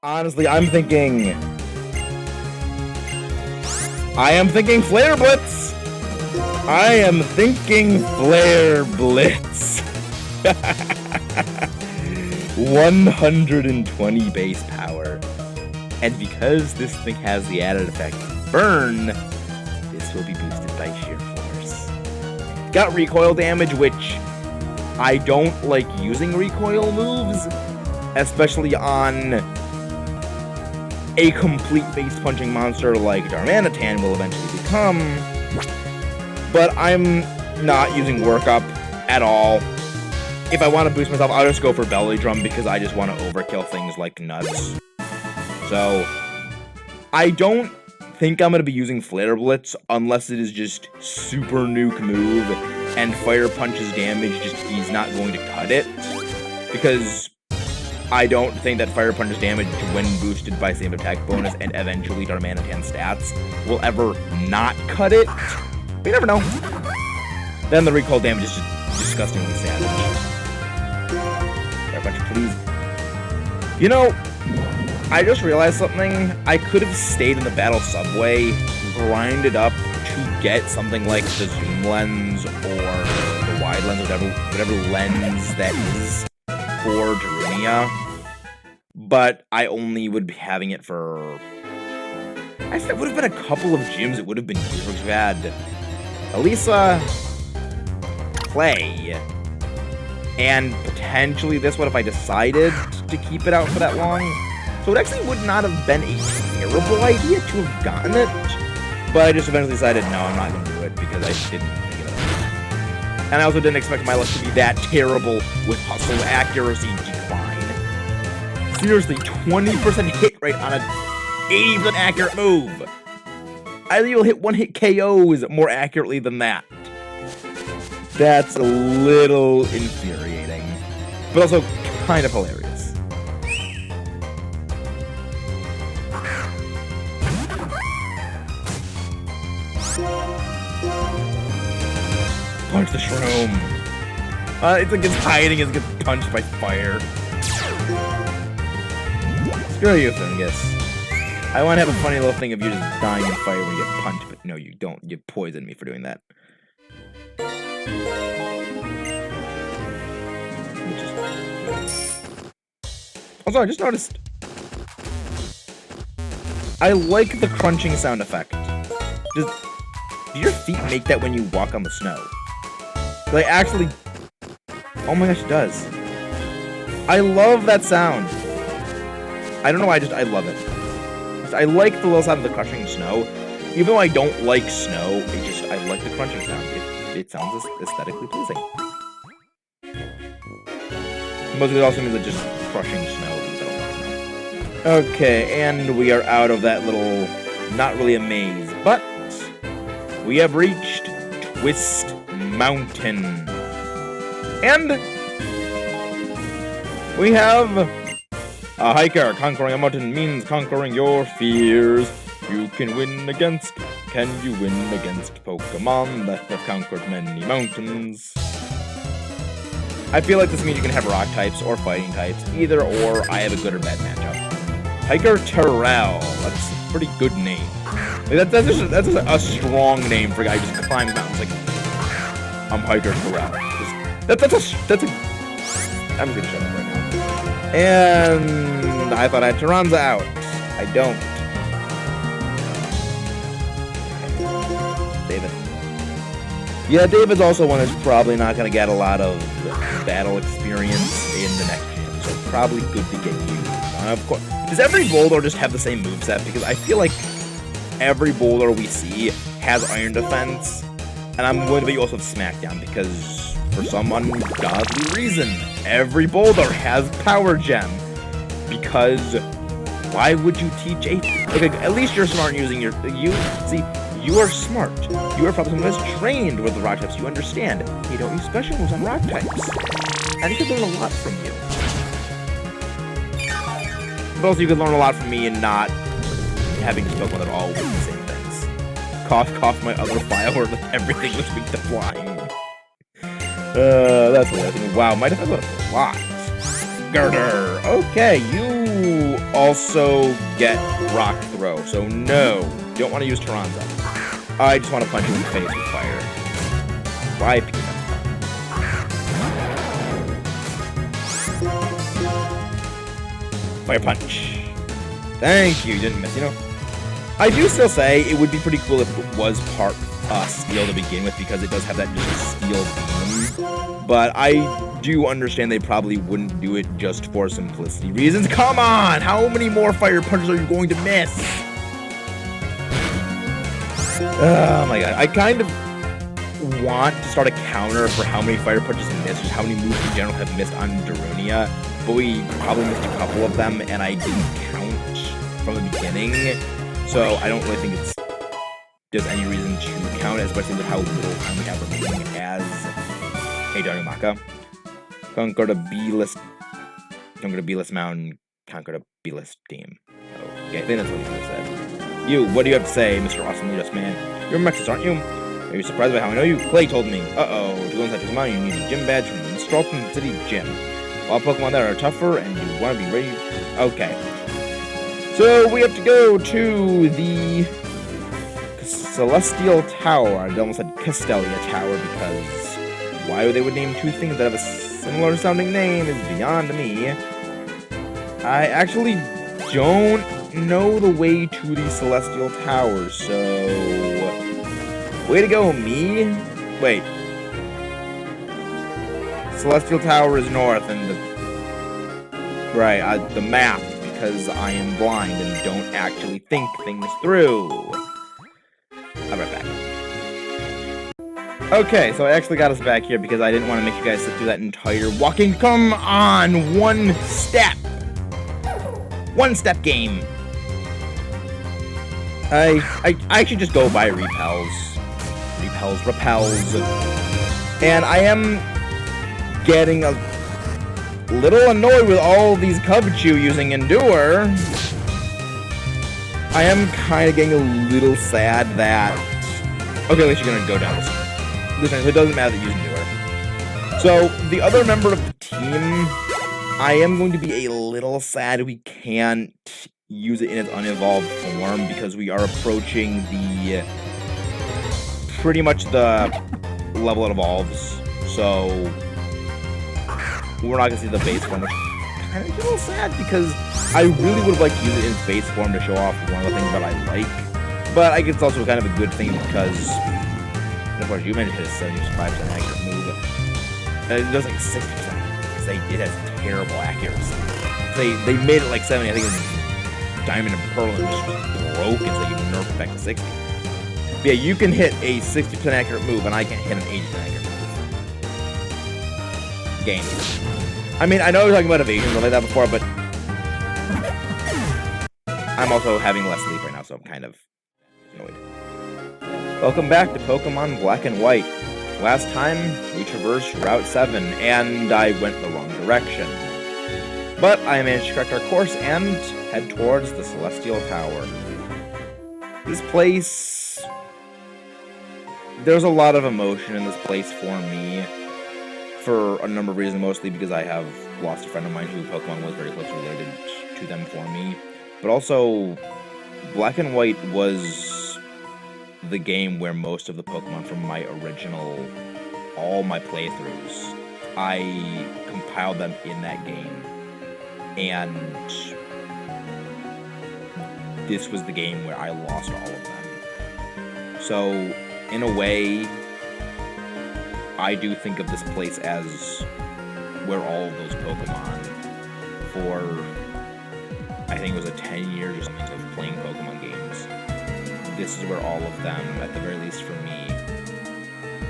Honestly, I am thinking Flare Blitz! I am thinking Flare Blitz! 120 base power. And because this thing has the added effect Burn, this will be boosted by sheer force. Got recoil damage, which I don't like using recoil moves, especially on a complete face-punching monster like Darmanitan will eventually become, but I'm not using workup at all. If I want to boost myself, I'll just go for Belly Drum because I just want to overkill things like nuts. So, I don't think I'm going to be using Flare Blitz unless it is just super nuke move and Fire Punch's damage he's not going to cut it, because I don't think that Fire Punch's damage, when boosted by same attack bonus and eventually Darmanitan stats, will ever not cut it. But you never know. Then the recoil damage is just disgustingly savage. Fire Punch, please. You know, I just realized something. I could have stayed in the battle subway, grinded up to get something like the zoom lens or the wide lens, whatever lens that is for Darunia, but I only would be having it for, I think it would have been a couple of gyms it would have been used. We've had Elisa, Clay, and potentially this one if I decided to keep it out for that long. So it actually would not have been a terrible idea to have gotten it, but I just eventually decided, no, I'm not going to do it because I didn't think of it. And I also didn't expect my luck to be that terrible with hustle accuracy decline. Seriously, 20% hit rate on a 80% accurate move. I think you'll hit one-hit KOs more accurately than that. That's a little infuriating, but also kind of hilarious. Punch the shroom. It's like it's hiding as it gets punched by fire. Screw you, Fungus. I want to have a funny little thing of you just dying in fire when you get punched, but no, you don't. You poisoned me for doing that. Also, I just noticed. I like the crunching sound effect. Do your feet make that when you walk on the snow? Like, actually... Oh my gosh, it does. I love that sound. I don't know why, I love it. I like the little sound of the crushing snow. Even though I don't like snow, I like the crunching sound. It sounds aesthetically pleasing. Mostly it also means that just crushing snow, because I don't like snow. Okay, and we are out of that little... Not really a maze, but... We have reached Twist Mountain. And we have a hiker. Conquering a mountain means conquering your fears. Can you win against Pokemon that have conquered many mountains? I feel like this means you can have rock types or fighting types. Either or, I have a good or bad matchup. Hiker Terrell. That's a pretty good name. Like that's just a strong name for a guy who just climbs mountains. Like, I'm Hiker Terrell. That's a. I'm just gonna shut up right now. And I thought I had Taranza out. I don't. David. Yeah, David's also one that's probably not gonna get a lot of battle experience in the next gen, so probably good to get you. Of course. Does every Boulder just have the same moveset? Because I feel like every Boulder we see has Iron Defense, and I'm going to be also Smackdown because for some ungodly reason, every Boulder has Power Gem. Because why would you teach at least you're smart in using you are smart. You are probably someone who's trained with the rock types. You understand. You don't use special moves on rock types. And you could learn a lot from you. But also you could learn a lot from me and not having to Pokemon that all with the same things. Cough, cough, my other file where everything was weak to flying. That's what I think. Wow, my defense went a lot. Girder. Okay, you you also get Rock Throw, so no, don't want to use Taranza. I just want to punch you in the face with fire. Why? Because that's fun. Fire Punch. Thank you, you didn't miss, you know. I do still say it would be pretty cool if it was part steel to begin with, because it does have that just steel beam. But I do understand they probably wouldn't do it just for simplicity reasons. Come on! How many more fire punches are you going to miss? Oh my god. I kind of want to start a counter for how many fire punches we missed, just how many moves in general have missed on Darunia. But we probably missed a couple of them, and I didn't count from the beginning. So I don't really think there's any reason to count it, especially with how little time we have remaining as a Darumaka. Conquer the B-list mountain, conquer the B-list team. Okay, I think that's what he said. You, what do you have to say, Mr. Awesome Ludas Man? You're Mexis, aren't you? Are you surprised by how I know you? Clay told me. Uh-oh, to go inside his mountain, you need a gym badge from the Stralton City Gym. All Pokemon there are tougher, and you want to be ready. Okay. So we have to go to the Celestial Tower. I almost said Castelia Tower, because why they would name two things that have a similar sounding name is beyond me. I actually don't know the way to the Celestial Tower, so way to go, me. Wait. Celestial Tower is north, and the map, because I am blind and don't actually think things through. I'll be right back. Okay, so I actually got us back here because I didn't want to make you guys sit through that entire walking. Come on, one step game. I should just go by repels, and I am getting a little annoyed with all these Cubchoo using Endure. I am kind of getting a little sad that... Okay, at least you're going to go down this way. So it doesn't matter that you use Endure. So, the other member of the team, I am going to be a little sad we can't use it in its unevolved form, because we are approaching the... pretty much the level it evolves. So... we're not going to see the base form, which kind of a little sad, because I really would have liked to use it in its base form to show off one of the things that I like. But I guess it's also kind of a good thing, because, of course, you mentioned his 75% accurate move. It does like 60%, because it has terrible accuracy. They made it like 70, I think it was Diamond and Pearl, and just broke it, so you nerf it back to 60. But yeah, you can hit a 60% accurate move, and I can't hit an 80% accurate move. Game. I mean, I know we're talking about evasion and stuff like that before, but I'm also having less sleep right now, so I'm kind of annoyed. Welcome back to Pokemon Black and White. Last time, we traversed Route 7, and I went the wrong direction. But I managed to correct our course and head towards the Celestial Tower. This place... there's a lot of emotion in this place for me. For a number of reasons, mostly because I have lost a friend of mine who Pokemon was very closely related to them for me. But also, Black and White was the game where most of the Pokemon from my original, all my playthroughs, I compiled them in that game. And this was the game where I lost all of them. So, in a way, I do think of this place as where all of those Pokemon, for I think it was 10 years or something of playing Pokemon games, this is where all of them, at the very least for me,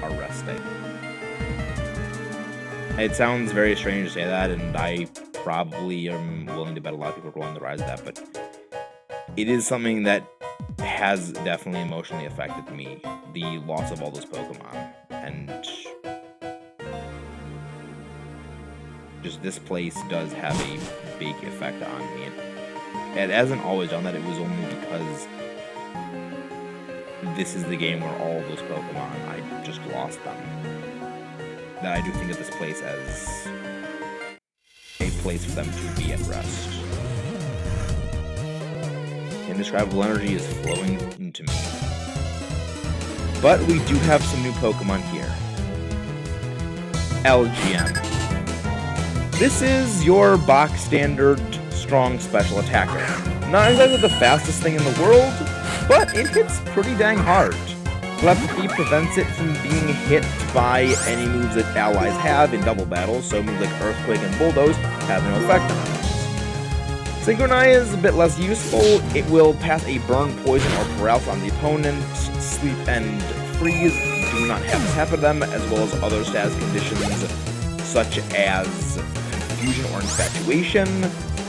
are resting. It sounds very strange to say that, and I probably am willing to bet a lot of people are rolling the rise of that, but it is something that has definitely emotionally affected me, the loss of all those Pokemon, and just this place does have a big effect on me. It hasn't always done that, it was only because this is the game where all of those Pokemon, I just lost them. That I do think of this place as a place for them to be at rest. indescribable energy is flowing into me. But we do have some new Pokemon here. LGM. This is your box standard strong special attacker. Not exactly the fastest thing in the world, but it hits pretty dang hard. Telepathy prevents it from being hit by any moves that allies have in double battles, so moves like Earthquake and Bulldoze have no effect on it. Synchronize is a bit less useful. It will pass a burn, poison, or paralysis on the opponent. Sleep and freeze do not have this happen to them, as well as other status conditions such as confusion or infatuation.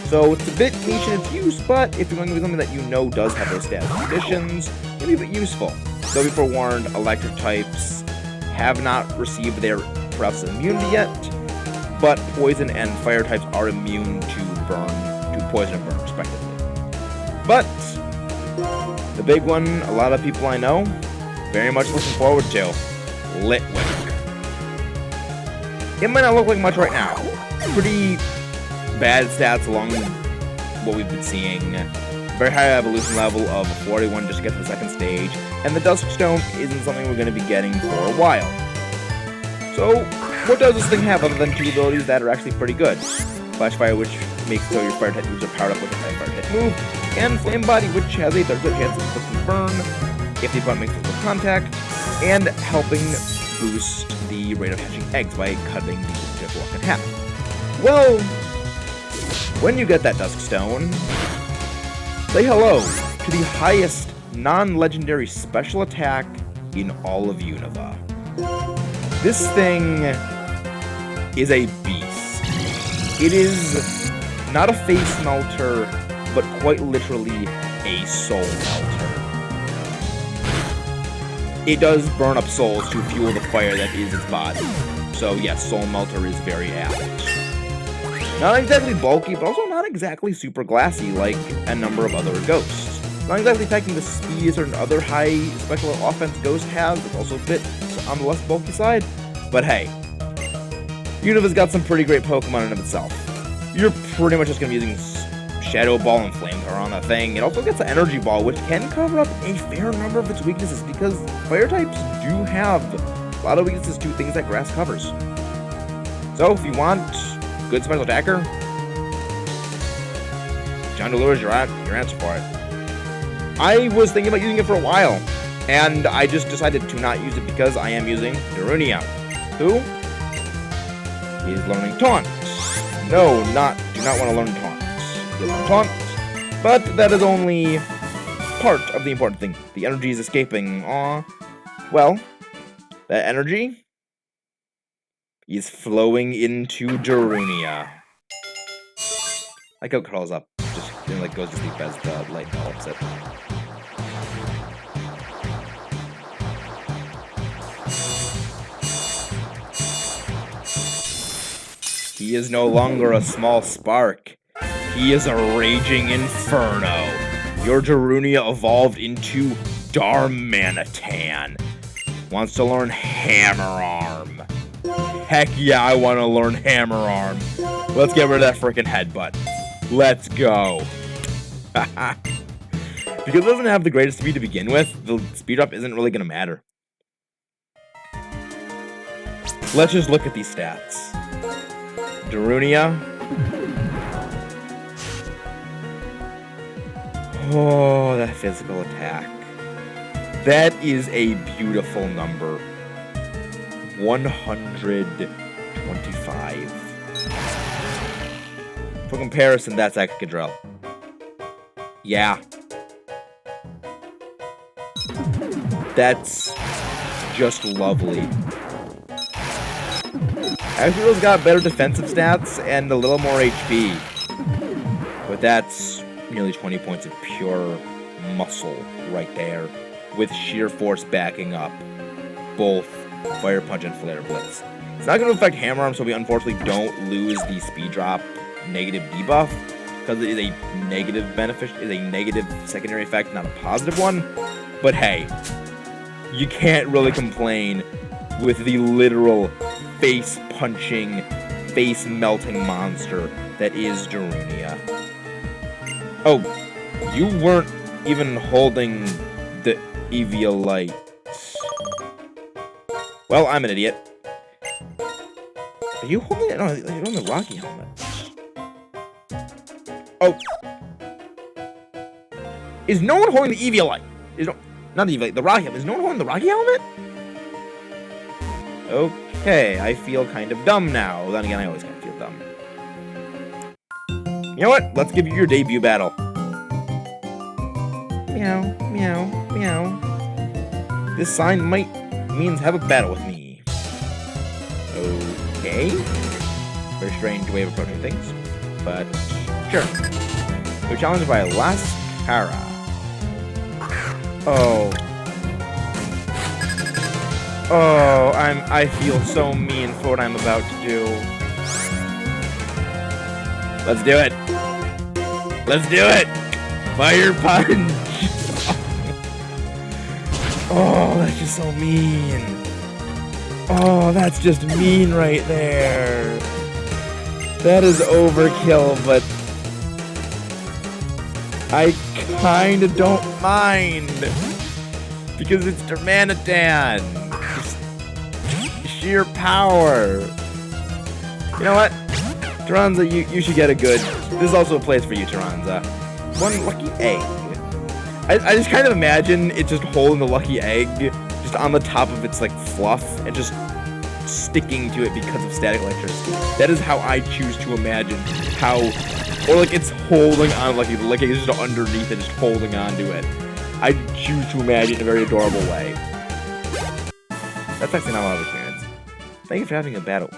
So it's a bit niche in its use, but if you're going to be something that you know does have those status conditions, it may be a bit useful. Though be forewarned, electric types have not received their paralysis immunity yet, but poison and fire types are immune to poison and burn, respectively. But the big one, a lot of people I know very much looking forward to, Litwick. It might not look like much right now. Pretty bad stats along what we've been seeing. Very high evolution level of 41 just to get to the second stage, and the Dusk Stone isn't something we're going to be getting for a while. So, what does this thing have other than two abilities that are actually pretty good? Flash Fire, which makes so your fire type moves are powered up with a fire type move, and Flame Body, which has a 30% chance of clicking burn if the opponent makes physical contact, and helping boost the rate of hatching eggs by cutting the object block in half. Well, when you get that Dusk Stone, say hello to the highest non-legendary special attack in all of Unova. This thing is a beast. It is not a face melter, but quite literally a soul melter. It does burn up souls to fuel the fire that is its body. So yes, Soul Melter is very apt. Not exactly bulky, but also not exactly super glassy like a number of other ghosts. Not exactly packing the speed certain other high special offense ghosts have, it's also a bit on the less bulky side. But hey, Unova's got some pretty great Pokemon in of itself. You're pretty much just going to be using Shadow Ball and Flamethrower on that thing. It also gets an Energy Ball, which can cover up a fair number of its weaknesses, because Fire types do have a lot of weaknesses to things that Grass covers. So if you want good special attacker, Chandelure is your answer for it. I was thinking about using it for a while, and I just decided to not use it because I am using Darunia, who is learning Taunt. No, do not want to learn Taunt. You'll learn Taunt, but that is only part of the important thing. The energy is escaping. Well, that energy is flowing into Darunia. Like how it curls up, just like goes to sleep as the light envelops it. He is no longer a small spark. He is a raging inferno. Your Darunia evolved into Darmanitan. Wants to learn Hammer Arm. Heck yeah, I want to learn Hammer Arm. Let's get rid of that freaking headbutt. Let's go. Because it doesn't have the greatest speed to begin with, the speed drop isn't really going to matter. Let's just look at these stats. Darunia. Oh, that physical attack. That is a beautiful number. 125. For comparison, that's Excadrill. Yeah. That's just lovely. Excadrill's got better defensive stats and a little more HP. But that's nearly 20 points of pure muscle right there, with sheer force backing up both Fire Punch and Flare Blitz. It's not going to affect Hammer Arm, so we unfortunately don't lose the speed drop negative debuff, because it is a negative secondary effect, not a positive one. But hey, you can't really complain with the literal face-punching, face-melting monster that is Darunia. Oh, you weren't even holding the Eviolite. Well, I'm an idiot. Are you holding it? No, you're holding the Rocky helmet. Oh. Is no one holding the Eviolite? Not the Eviolite, the Rocky helmet. Is no one holding the Rocky helmet? Okay, I feel kind of dumb now. Then again, I always kind of feel dumb. You know what? Let's give you your debut battle. Meow, meow, meow. This sign means have a battle with me. Okay. Very strange way of approaching things, but sure. We're challenged by Lascara. Oh. Oh, I feel so mean for what I'm about to do. Let's do it. Let's do it. Fire punch. Oh, that's just so mean. Oh, that's just mean right there. That is overkill, but I kinda don't mind. Because it's Darmanitan. Sheer power. You know what? Taranza, you should get a good... This is also a place for you, Taranza. One lucky egg. I just kind of imagine it just holding the lucky egg just on the top of its, like, fluff and just sticking to it because of static electricity. That is how I choose to imagine how... Or, like, it's holding on, like it's just underneath it, just holding on to it. I choose to imagine in a very adorable way. That's actually not a lot of experience. Thank you for having a battle.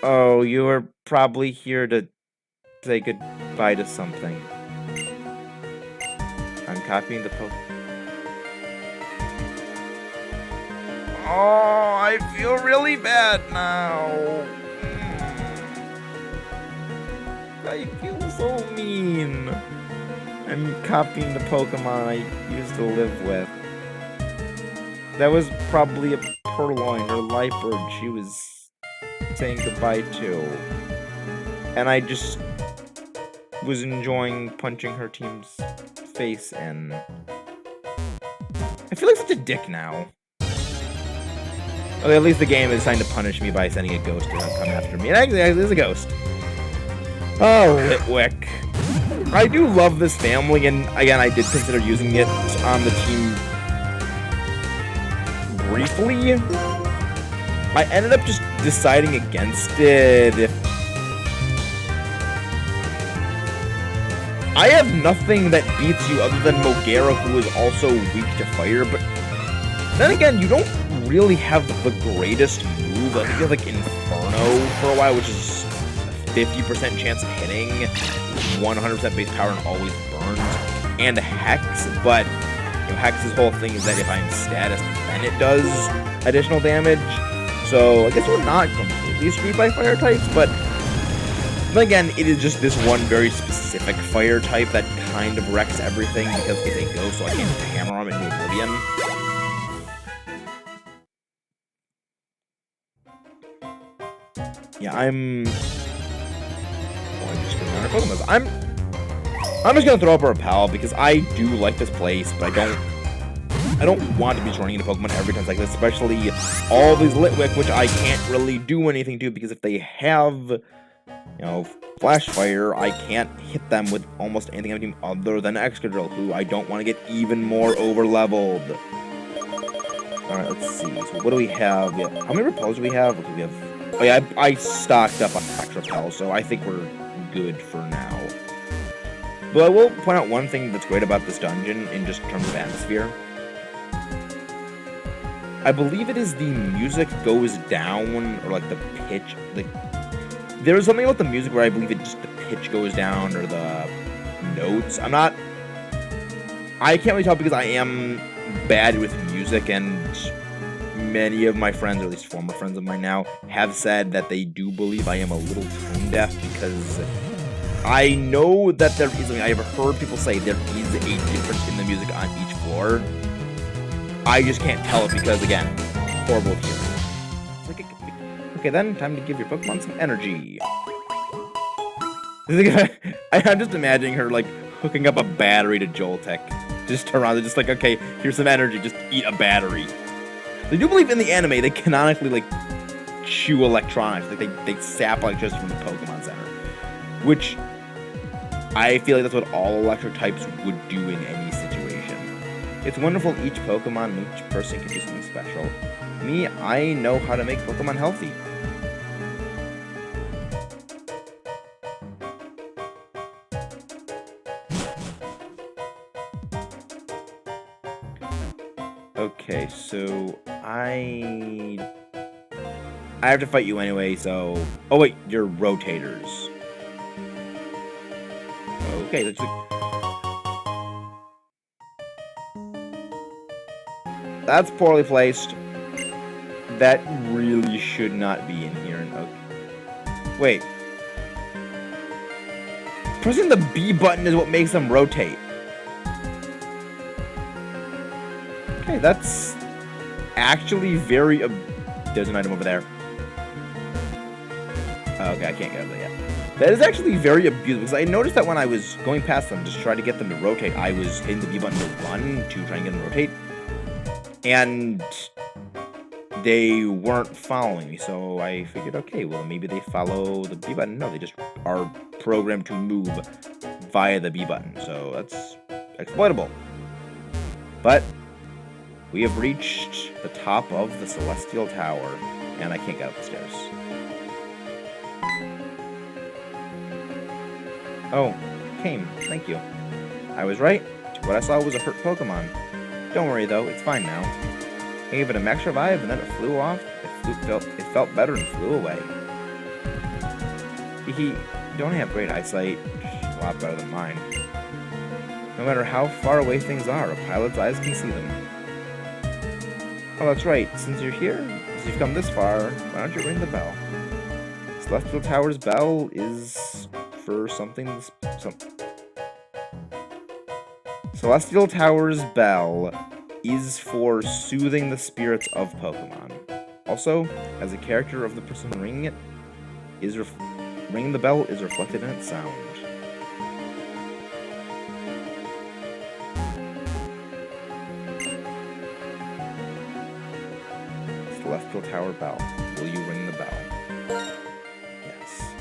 Oh, you were probably here to say goodbye to something. I'm copying the post. Oh, I feel really bad now. I feel so mean. I'm copying the Pokemon I used to live with. That was probably a Purloin or Liepard she was saying goodbye to. And I just was enjoying punching her team's face in. I feel like such a dick now. Okay, at least the game is trying to punish me by sending a ghost to come after me. And actually, there's a ghost. Oh, Litwick. I do love this family, and again, I did consider using it on the team briefly. I ended up just deciding against it. I have nothing that beats you other than Mogera, who is also weak to fire, but then again, you don't really have the greatest move. I think you have like Inferno for a while, which is a 50% chance of hitting, 100% base power and always burns, and Hex, but you know, Hex's whole thing is that if I'm status, then it does additional damage. So I guess we're not completely screwed by fire types, but then again, it is just this one very specific fire type that kind of wrecks everything because it's a ghost, so I can't hammer him into oblivion. Yeah, I'm just gonna throw up a Repel because I do like this place, but I don't want to be running into Pokemon every time like this, especially all these Litwick, which I can't really do anything to because if they have, you know, Flash Fire, I can't hit them with almost anything other than Excadrill, who I don't want to get even more over-leveled. Alright, let's see. So what do we have? How many Repels do we have? Okay, we have... Oh yeah, I stocked up on Max Repel, so I think we're good for now. But I will point out one thing that's great about this dungeon in just terms of atmosphere. I believe it is the music goes down, or like the pitch, like... There's something about the music where I believe it just the pitch goes down, or the notes. I can't really tell because I am bad with music, and many of my friends, or at least former friends of mine now, have said that they do believe I am a little tone deaf because I know that there is, I have heard people say there is a difference in the music on each floor. I just can't tell it because, again, horrible hearing. Okay, then, time to give your Pokemon some energy. I'm just imagining her, like, hooking up a battery to Joltek. Just turn around, they're just like, okay, here's some energy, just eat a battery. I do believe in the anime, they canonically, like, chew electronics. Like, they sap electricity from the Pokemon Center. Which, I feel like that's what all electric types would do in any situation. It's wonderful each Pokemon and each person can do something special. Me, I know how to make Pokemon healthy. Okay, so I have to fight you anyway, so... Oh wait, you're rotators. Okay, let's... That's poorly placed. That really should not be in here. Okay. Wait. Pressing the B button is what makes them rotate. Okay, that's actually very... There's an item over there. Okay, I can't get over there yet. That is actually very abusive, because I noticed that when I was going past them, just trying to get them to rotate, I was hitting the B button to run to try and get them to rotate. And they weren't following me, so I figured, okay, well, maybe they follow the B button. No, they just are programmed to move via the B button, so that's exploitable. But we have reached the top of the Celestial Tower, and I can't get up the stairs. Oh, came. Thank you. I was right. What I saw was a hurt Pokemon. Don't worry, though. It's fine now. I gave it a max revive, and then it flew off. It felt better and flew away. Hehe, you only have great eyesight. A lot better than mine. No matter how far away things are, a pilot's eyes can see them. Oh, that's right. Since you're here, since you've come this far, why don't you ring the bell? Celestial Tower's bell is for something... Celestial Tower's bell is for soothing the spirits of Pokemon. Also, as a character of the person ringing it, ringing the bell is reflected in its sound. Celestial Tower bell. Will you ring the bell? Yes.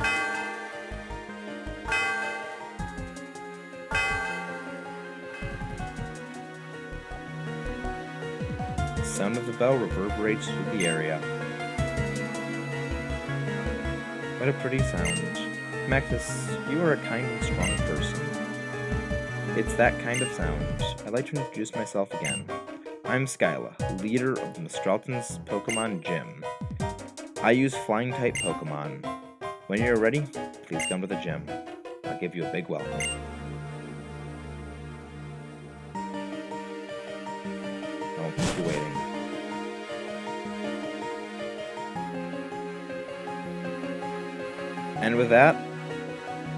The sound of the bell reverberates through the area. What a pretty sound. Maxis, you are a kind and strong person. It's that kind of sound. I'd like to introduce myself again. I'm Skyla, leader of the Mistralton's Pokemon Gym. I use Flying-type Pokemon. When you're ready, please come to the gym. I'll give you a big welcome. I'll keep you waiting. And with that,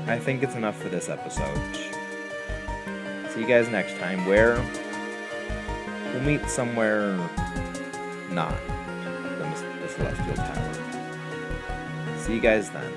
I think it's enough for this episode. See you guys next time, where we'll meet somewhere not the Celestial Tower. See you guys then.